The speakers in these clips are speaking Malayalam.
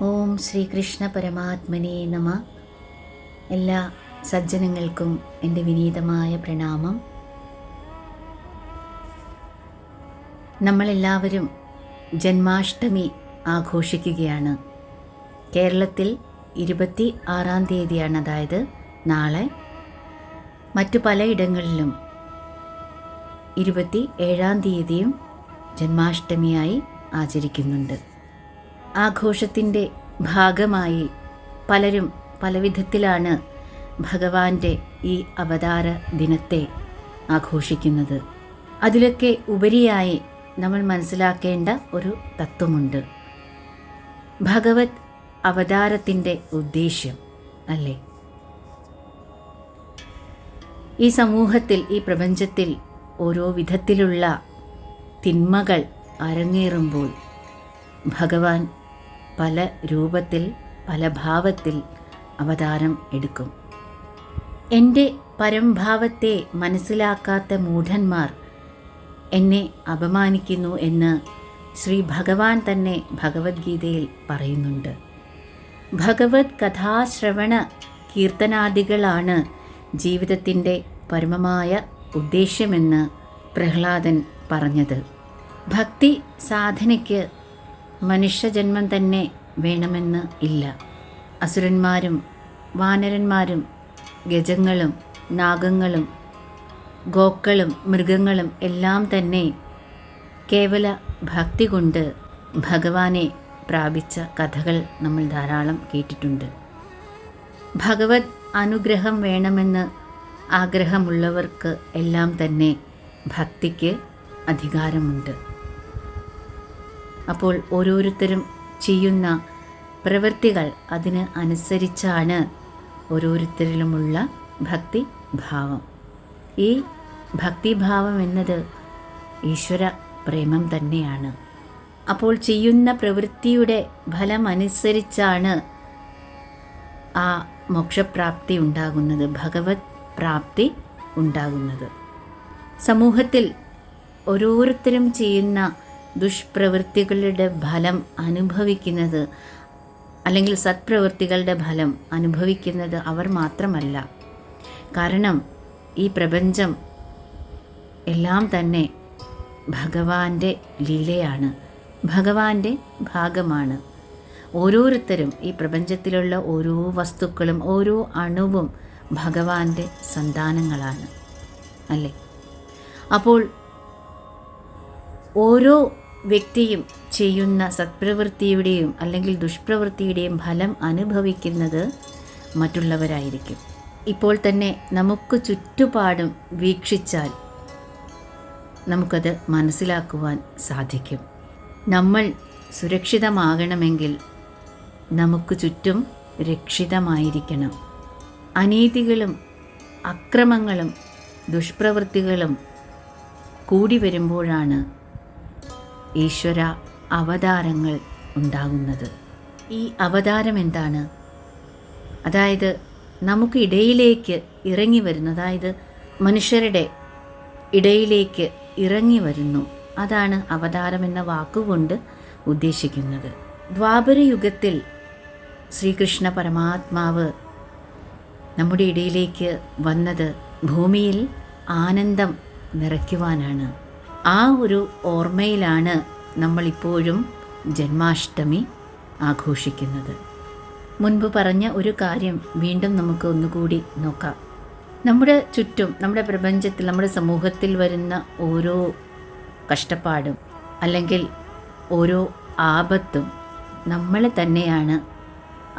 ഓം ശ്രീകൃഷ്ണ പരമാത്മനേ നമ. എല്ലാ സജ്ജനങ്ങൾക്കും എൻ്റെ വിനീതമായ പ്രണാമം. നമ്മളെല്ലാവരും ജന്മാഷ്ടമി ആഘോഷിക്കുകയാണ്. കേരളത്തിൽ 26-ാം തീയതിയാണ്, അതായത് നാളെ. മറ്റു പലയിടങ്ങളിലും 27-ാം തീയതിയും ജന്മാഷ്ടമിയായി ആചരിക്കുന്നുണ്ട്. ആഘോഷത്തിൻ്റെ ഭാഗമായി പലരും പലവിധത്തിലാണ് ഭഗവാന്റെ ഈ അവതാര ദിനത്തെ ആഘോഷിക്കുന്നത്. അതിലൊക്കെ ഉപരിയായി നമ്മൾ മനസ്സിലാക്കേണ്ട ഒരു തത്വമുണ്ട്. ഭഗവത് അവതാരത്തിൻ്റെ ഉദ്ദേശ്യം അല്ലേ? ഈ സമൂഹത്തിൽ, ഈ പ്രപഞ്ചത്തിൽ ഓരോ വിധത്തിലുള്ള തിന്മകൾ അരങ്ങേറുമ്പോൾ ഭഗവാൻ പല രൂപത്തിൽ, പല ഭാവത്തിൽ അവതാരം എടുക്കും. എൻ്റെ പരംഭാവത്തെ മനസ്സിലാക്കാത്ത മൂഢന്മാർ എന്നെ അപമാനിക്കുന്നു എന്ന് ശ്രീ ഭഗവാൻ തന്നെ ഭഗവത്ഗീതയിൽ പറയുന്നുണ്ട്. ഭഗവത് കഥാശ്രവണ കീർത്തനാദികളാണ് ജീവിതത്തിൻ്റെ പരമമായ ഉദ്ദേശ്യമെന്ന് പ്രഹ്ലാദൻ പറഞ്ഞത്. ഭക്തി സാധനയ്ക്ക് മനുഷ്യജന്മം തന്നെ വേണമെന്ന് ഇല്ല. അസുരന്മാരും വാനരന്മാരും ഗജങ്ങളും നാഗങ്ങളും ഗോക്കളും മൃഗങ്ങളും എല്ലാം തന്നെ കേവല ഭക്തി കൊണ്ട് ഭഗവാനെ പ്രാപിച്ച കഥകൾ നമ്മൾ ധാരാളം കേട്ടിട്ടുണ്ട്. ഭഗവത് അനുഗ്രഹം വേണമെന്ന് ആഗ്രഹമുള്ളവർക്ക് എല്ലാം തന്നെ ഭക്തിക്ക് അധികാരമുണ്ട്. അപ്പോൾ ഓരോരുത്തരും ചെയ്യുന്ന പ്രവൃത്തികൾ അതിന് അനുസരിച്ചാണ് ഓരോരുത്തരിലുമുള്ള ഭക്തിഭാവം. ഈ ഭക്തിഭാവം എന്നത് ഈശ്വര പ്രേമം തന്നെയാണ്. അപ്പോൾ ചെയ്യുന്ന പ്രവൃത്തിയുടെ ഫലമനുസരിച്ചാണ് ആ മോക്ഷപ്രാപ്തി ഉണ്ടാകുന്നത്, ഭഗവത് പ്രാപ്തി ഉണ്ടാകുന്നത്. സമൂഹത്തിൽ ഓരോരുത്തരും ചെയ്യുന്ന ദുഷ്പ്രവൃത്തികളുടെ ഫലം അനുഭവിക്കുന്നത്, അല്ലെങ്കിൽ സത്പ്രവൃത്തികളുടെ ഫലം അനുഭവിക്കുന്നത് അവർ മാത്രമല്ല. കാരണം ഈ പ്രപഞ്ചം എല്ലാം തന്നെ ഭഗവാന്റെ ലീലയാണ്, ഭഗവാന്റെ ഭാഗമാണ്. ഓരോരുത്തരും, ഈ പ്രപഞ്ചത്തിലുള്ള ഓരോ വസ്തുക്കളും ഓരോ അണുവും ഭഗവാന്റെ സന്താനങ്ങളാണ് അല്ലേ? അപ്പോൾ ഓരോ വ്യക്തിയും ചെയ്യുന്ന സത്പ്രവൃത്തിയുടെയും അല്ലെങ്കിൽ ദുഷ്പ്രവൃത്തിയുടെയും ഫലം അനുഭവിക്കുന്നത് മറ്റുള്ളവരായിരിക്കും. ഇപ്പോൾ തന്നെ നമുക്ക് ചുറ്റുപാടും വീക്ഷിച്ചാൽ നമുക്കത് മനസ്സിലാക്കുവാൻ സാധിക്കും. നമ്മൾ സുരക്ഷിതമാകണമെങ്കിൽ നമുക്ക് ചുറ്റും രക്ഷിതമായിരിക്കണം. അനീതികളും അക്രമങ്ങളും ദുഷ്പ്രവൃത്തികളും കൂടി വരുമ്പോഴാണ് ഈശ്വര അവതാരങ്ങൾ ഉണ്ടാകുന്നത്. ഈ അവതാരം എന്താണ്? അതായത് നമുക്ക് ഇടയിലേക്ക് ഇറങ്ങി വരുന്നു, അതായത് മനുഷ്യരുടെ ഇടയിലേക്ക് ഇറങ്ങി വരുന്നു. അതാണ് അവതാരം എന്ന വാക്കുകൊണ്ട് ഉദ്ദേശിക്കുന്നത്. ദ്വാപരയുഗത്തിൽ ശ്രീകൃഷ്ണ പരമാത്മാവ് നമ്മുടെ ഇടയിലേക്ക് വന്നത് ഭൂമിയിൽ ആനന്ദം നിറയ്ക്കുവാനാണ്. ആ ഒരു ഓർമ്മയിലാണ് നമ്മളിപ്പോഴും ജന്മാഷ്ടമി ആഘോഷിക്കുന്നത്. മുൻപ് പറഞ്ഞ ഒരു കാര്യം വീണ്ടും നമുക്ക് ഒന്നുകൂടി നോക്കാം. നമ്മുടെ ചുറ്റും, നമ്മുടെ പ്രപഞ്ചത്തിൽ, നമ്മുടെ സമൂഹത്തിൽ വരുന്ന ഓരോ കഷ്ടപ്പാടും അല്ലെങ്കിൽ ഓരോ ആപത്തും നമ്മളെ തന്നെയാണ്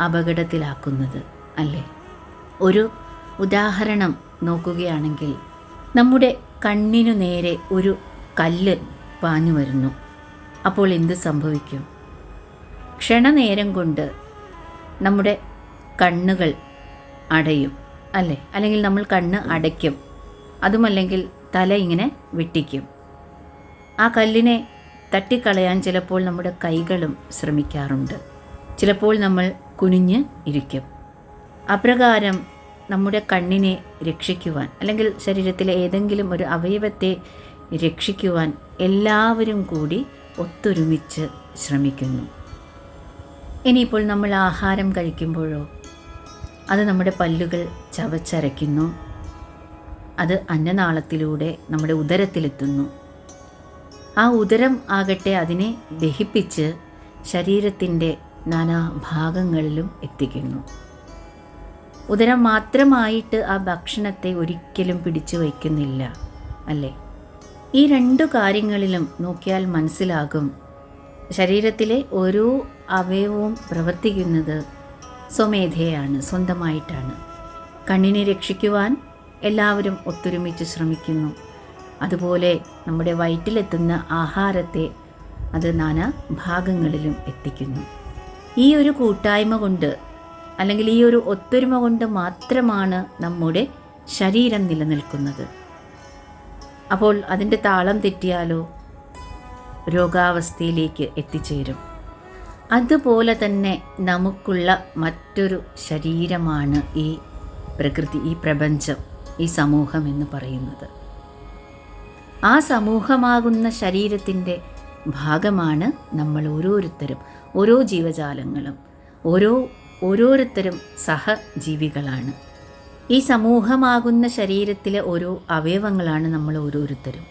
അപകടത്തിലാക്കുന്നത് അല്ലേ? ഒരു ഉദാഹരണം നോക്കുകയാണെങ്കിൽ, നമ്മുടെ കണ്ണിനു നേരെ ഒരു കല്ല് പാഞ്ഞു വരുന്നു. അപ്പോൾ എന്ത് സംഭവിക്കും? ക്ഷണനേരം കൊണ്ട് നമ്മുടെ കണ്ണുകൾ അടയും അല്ലേ? അല്ലെങ്കിൽ നമ്മൾ കണ്ണ് അടയ്ക്കും, അതുമല്ലെങ്കിൽ തല ഇങ്ങനെ വെട്ടിക്കും. ആ കല്ലിനെ തട്ടിക്കളയാൻ ചിലപ്പോൾ നമ്മുടെ കൈകളും ശ്രമിക്കാറുണ്ട്. ചിലപ്പോൾ നമ്മൾ കുനിഞ്ഞ് ഇരിക്കും. അപ്രകാരം നമ്മുടെ കണ്ണിനെ രക്ഷിക്കുവാൻ, അല്ലെങ്കിൽ ശരീരത്തിലെ ഏതെങ്കിലും ഒരു അവയവത്തെ രക്ഷിക്കുവാൻ എല്ലാവരും കൂടി ഒത്തൊരുമിച്ച് ശ്രമിക്കുന്നു. ഇനിയിപ്പോൾ നമ്മൾ ആഹാരം കഴിക്കുമ്പോഴോ അത് നമ്മുടെ പല്ലുകൾ ചവച്ചരയ്ക്കുന്നു, അത് അന്നനാളത്തിലൂടെ നമ്മുടെ ഉദരത്തിലെത്തുന്നു. ആ ഉദരം ആകട്ടെ അതിനെ ദഹിപ്പിച്ച് ശരീരത്തിൻ്റെ നാനാഭാഗങ്ങളിലും എത്തിക്കുന്നു. ഉദരം മാത്രമായിട്ട് ആ ഭക്ഷണത്തെ ഒരിക്കലും പിടിച്ചു വയ്ക്കുന്നില്ല, അല്ലേ? ഈ രണ്ടു കാര്യങ്ങളിലും നോക്കിയാൽ മനസ്സിലാകും, ശരീരത്തിലെ ഓരോ അവയവവും പ്രവർത്തിക്കുന്നത് സ്വമേധയാണ്, സ്വന്തമായിട്ടാണ്. കണ്ണിനെ രക്ഷിക്കുവാൻ എല്ലാവരും ഒത്തൊരുമിച്ച് ശ്രമിക്കുന്നു. അതുപോലെ നമ്മുടെ വയറ്റിലെത്തുന്ന ആഹാരത്തെ അത് നാനാ ഭാഗങ്ങളിലും എത്തിക്കുന്നു. ഈ ഒരു കൂട്ടായ്മ കൊണ്ട്, അല്ലെങ്കിൽ ഈ ഒരു ഒത്തൊരുമ കൊണ്ട് മാത്രമാണ് നമ്മുടെ ശരീരം നിലനിൽക്കുന്നത്. അപ്പോൾ അതിൻ്റെ താളം തെറ്റിയാലോ രോഗാവസ്ഥയിലേക്ക് എത്തിച്ചേരും. അതുപോലെ തന്നെ നമുക്കുള്ള മറ്റൊരു ശരീരമാണ് ഈ പ്രകൃതി, ഈ പ്രപഞ്ചം, ഈ സമൂഹം എന്ന് പറയുന്നത്. ആ സമൂഹമാകുന്ന ശരീരത്തിൻ്റെ ഭാഗമാണ് നമ്മൾ ഓരോരുത്തരും, ഓരോ ജീവജാലങ്ങളും, ഓരോരുത്തരും സഹജീവികളാണ്. ഈ സമൂഹമാകുന്ന ശരീരത്തിലെ ഓരോ അവയവങ്ങളാണ് നമ്മൾ ഓരോരുത്തരും.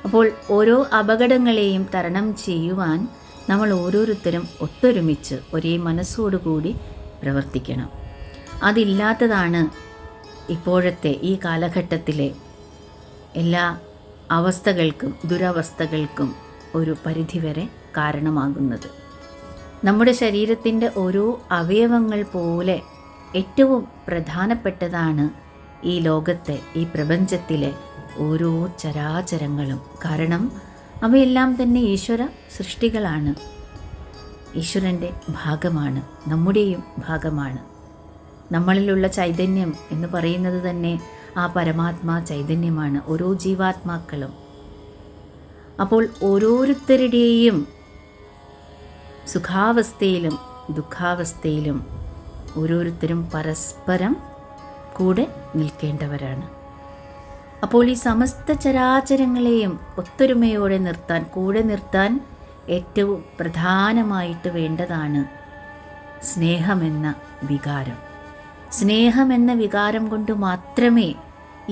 അപ്പോൾ ഓരോ അപകടങ്ങളെയും തരണം ചെയ്യുവാൻ നമ്മൾ ഓരോരുത്തരും ഒത്തൊരുമിച്ച് ഒരേ മനസ്സോടുകൂടി പ്രവർത്തിക്കണം. അതില്ലാത്തതാണ് ഇപ്പോഴത്തെ ഈ കാലഘട്ടത്തിലെ എല്ലാ അവസ്ഥകൾക്കും ദുരവസ്ഥകൾക്കും ഒരു പരിധിവരെ കാരണമാകുന്നത്. നമ്മുടെ ശരീരത്തിൻ്റെ ഓരോ അവയവങ്ങൾ പോലെ ഏറ്റവും പ്രധാനപ്പെട്ടതാണ് ഈ ലോകത്തെ, ഈ പ്രപഞ്ചത്തിലെ ഓരോ ചരാചരങ്ങളും. കാരണം അവയെല്ലാം തന്നെ ഈശ്വര സൃഷ്ടികളാണ്, ഈശ്വരൻ്റെ ഭാഗമാണ്, നമ്മുടെയും ഭാഗമാണ്. നമ്മളിലുള്ള ചൈതന്യം എന്ന് പറയുന്നത് തന്നെ ആ പരമാത്മാ ചൈതന്യമാണ്, ഓരോ ജീവാത്മാക്കളും. അപ്പോൾ ഓരോരുത്തരുടെയും സുഖാവസ്ഥയിലും ദുഃഖാവസ്ഥയിലും ഓരോരുത്തരും പരസ്പരം കൂടെ നിൽക്കേണ്ടവരാണ്. അപ്പോൾ ഈ സമസ്ത ചരാചരങ്ങളെയും ഒത്തൊരുമയോടെ നിർത്താൻ, കൂടെ നിർത്താൻ ഏറ്റവും പ്രധാനമായിട്ട് വേണ്ടതാണ് സ്നേഹമെന്ന വികാരം. സ്നേഹമെന്ന വികാരം കൊണ്ട് മാത്രമേ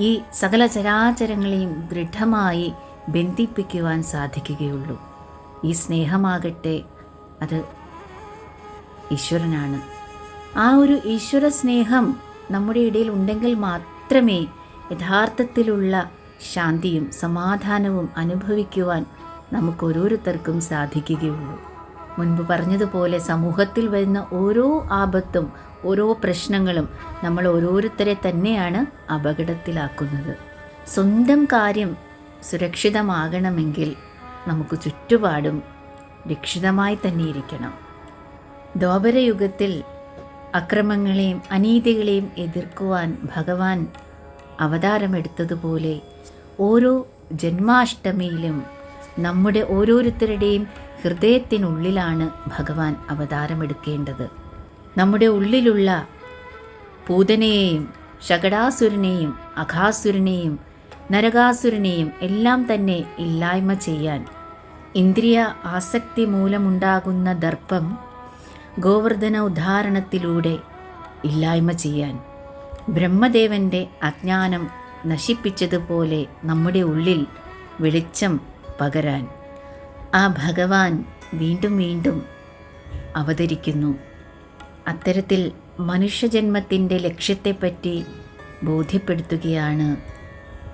ഈ സകല ചരാചരങ്ങളെയും ദൃഢമായി ബന്ധിപ്പിക്കുവാൻ സാധിക്കുകയുള്ളൂ. ഈ സ്നേഹമാകട്ടെ അത് ഈശ്വരനാണ്. ആ ഒരു ഈശ്വര സ്നേഹം നമ്മുടെ ഇടയിൽ ഉണ്ടെങ്കിൽ മാത്രമേ യഥാർത്ഥത്തിലുള്ള ശാന്തിയും സമാധാനവും അനുഭവിക്കുവാൻ നമുക്ക് ഓരോരുത്തർക്കും സാധിക്കുകയുള്ളൂ. മുൻപ് പറഞ്ഞതുപോലെ സമൂഹത്തിൽ വരുന്ന ഓരോ ആപത്തും ഓരോ പ്രശ്നങ്ങളും നമ്മൾ ഓരോരുത്തരെ തന്നെയാണ് അപകടത്തിലാക്കുന്നത്. സ്വന്തം കാര്യം സുരക്ഷിതമാകണമെങ്കിൽ നമുക്ക് ചുറ്റുപാടും രക്ഷിതമായി തന്നെ ഇരിക്കണം. ദ്വാപരയുഗത്തിൽ അക്രമങ്ങളെയും അനീതികളെയും എതിർക്കുവാൻ ഭഗവാൻ അവതാരമെടുത്തതുപോലെ ഓരോ ജന്മാഷ്ടമിയിലും നമ്മുടെ ഓരോരുത്തരുടെയും ഹൃദയത്തിനുള്ളിലാണ് ഭഗവാൻ അവതാരമെടുക്കേണ്ടത്. നമ്മുടെ ഉള്ളിലുള്ള പൂതനയെയും ശകടാസുരനെയും അഘാസുരനെയും നരകാസുരനെയും എല്ലാം തന്നെ ഇല്ലായ്മ ചെയ്യാൻ, ഇന്ദ്രിയ ആസക്തി മൂലമുണ്ടാകുന്ന ദർപ്പം ഗോവർദ്ധന ഉദ്ധാരണത്തിലൂടെ ഇല്ലായ്മ ചെയ്യാൻ, ബ്രഹ്മദേവൻ്റെ അജ്ഞാനം നശിപ്പിച്ചതുപോലെ നമ്മുടെ ഉള്ളിൽ വെളിച്ചം പകരാൻ ആ ഭഗവാൻ വീണ്ടും വീണ്ടും അവതരിക്കുന്നു. അത്തരത്തിൽ മനുഷ്യജന്മത്തിൻ്റെ ലക്ഷ്യത്തെപ്പറ്റി ബോധ്യപ്പെടുത്തുകയാണ്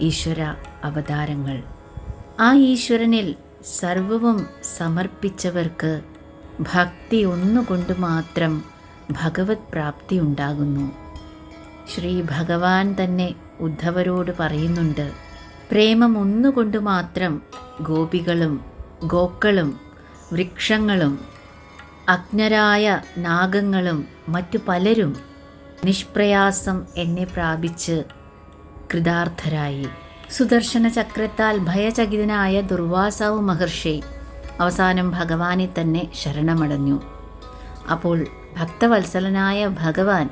ഈശ്വര അവതാരങ്ങൾ. ആ ഈശ്വരനിൽ സർവവും സമർപ്പിച്ചവർക്ക് ഭക്തി ഒന്നുകൊണ്ട് മാത്രം ഭഗവത് പ്രാപ്തി ഉണ്ടാകുന്നു. ശ്രീ ഭഗവാൻ തന്നെ ഉദ്ധവരോട് പറയുന്നുണ്ട്, പ്രേമം ഒന്നുകൊണ്ട് മാത്രം ഗോപികളും ഗോക്കളും വൃക്ഷങ്ങളും അജ്ഞരായ നാഗങ്ങളും മറ്റു പലരും നിഷ്പ്രയാസം എന്നെ പ്രാപിച്ച് കൃതാർത്ഥരായി. സുദർശന ചക്രത്താൽ ഭയചകിതനായ ദുർവാസാവ് മഹർഷി അവസാനം ഭഗവാനെ തന്നെ ശരണമടഞ്ഞു. അപ്പോൾ ഭക്തവത്സലനായ ഭഗവാൻ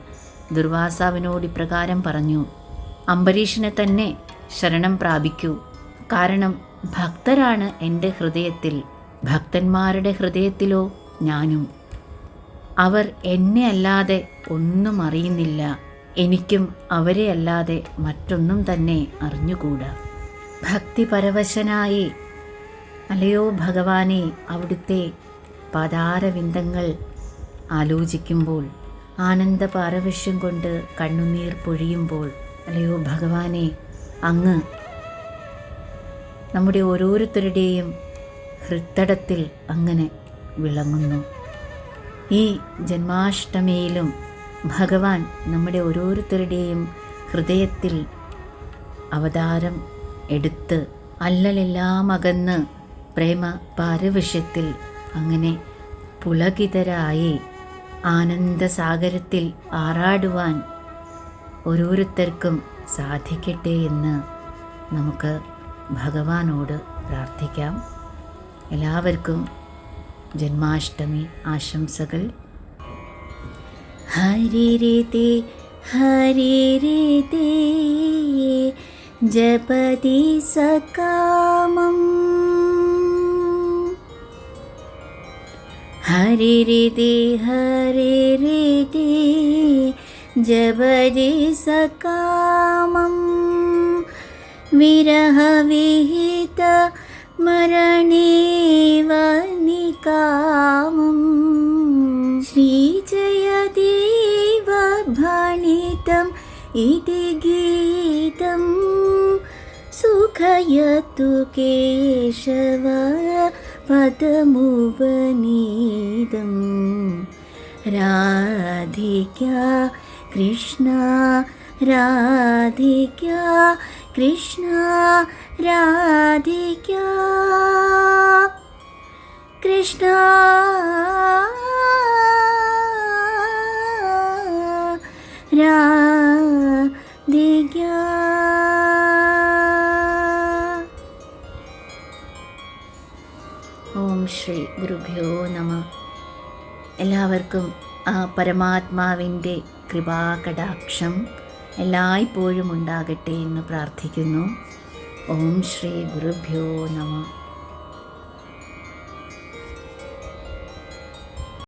ദുർവാസാവിനോട് ഇപ്രകാരം പറഞ്ഞു, അംബരീഷിനെ തന്നെ ശരണം പ്രാപിക്കൂ. കാരണം ഭക്തരാണ് എൻ്റെ ഹൃദയത്തിൽ, ഭക്തന്മാരുടെ ഹൃദയത്തിലോ ഞാനും. അവർ എന്നെ അല്ലാതെ ഒന്നും അറിയുന്നില്ല, എനിക്കും അവരെ അല്ലാതെ മറ്റൊന്നും തന്നെ അറിഞ്ഞുകൂടാ. ഭക്തിപരവശനായി അല്ലയോ ഭഗവാനെ അവിടുത്തെ പാതാരവിന്ദങ്ങൾ ആലോചിക്കുമ്പോൾ, ആനന്ദ പാരവശ്യം കൊണ്ട് കണ്ണുനീർ പൊഴിയുമ്പോൾ, അല്ലയോ ഭഗവാനെ അങ്ങ് നമ്മുടെ ഓരോരുത്തരുടെയും ഹൃത്തടത്തിൽ അങ്ങനെ വിളങ്ങുന്നു. ഈ ജന്മാഷ്ടമിയിലും ഭഗവാൻ നമ്മുടെ ഓരോരുത്തരുടെയും ഹൃദയത്തിൽ അവതാരം എടുത്ത് അല്ലലെല്ലാം അകന്ന് പ്രേമ പാരവശ്യത്തിൽ അങ്ങനെ പുളകിതരായി ആനന്ദസാഗരത്തിൽ ആറാടുവാൻ ഓരോരുത്തർക്കും സാധിക്കട്ടെ എന്ന് നമുക്ക് ഭഗവാനോട് പ്രാർത്ഥിക്കാം. എല്ലാവർക്കും ജന്മാഷ്ടമി ആശംസകൾ. ഹരി രേ ജപതി സകാമം, ഹരി രേ ജപതി സകാമം, വിരഹവിഹിത മരണേവ നികാമം, ശ്രീജയദേവ ഭണിതം ഇതി ഗീതം, സുഖയതു കേശവ പദമുപനീതം, രാധികാ കൃഷ്ണ രാധികാ കൃഷ്ണ രാധികാ കൃഷ്ണ രാധികാ. ഓം ശ്രീ ഗുരുഭ്യോ നമഃ. എല്ലാവർക്കും ആ പരമാത്മാവിൻ്റെ കൃപാകടാക്ഷം എല്ലായ്പ്പോഴും ഉണ്ടാകട്ടെ എന്ന് പ്രാർത്ഥിക്കുന്നു. ഓം ശ്രീ ഗുരുഭ്യോ നമഃ.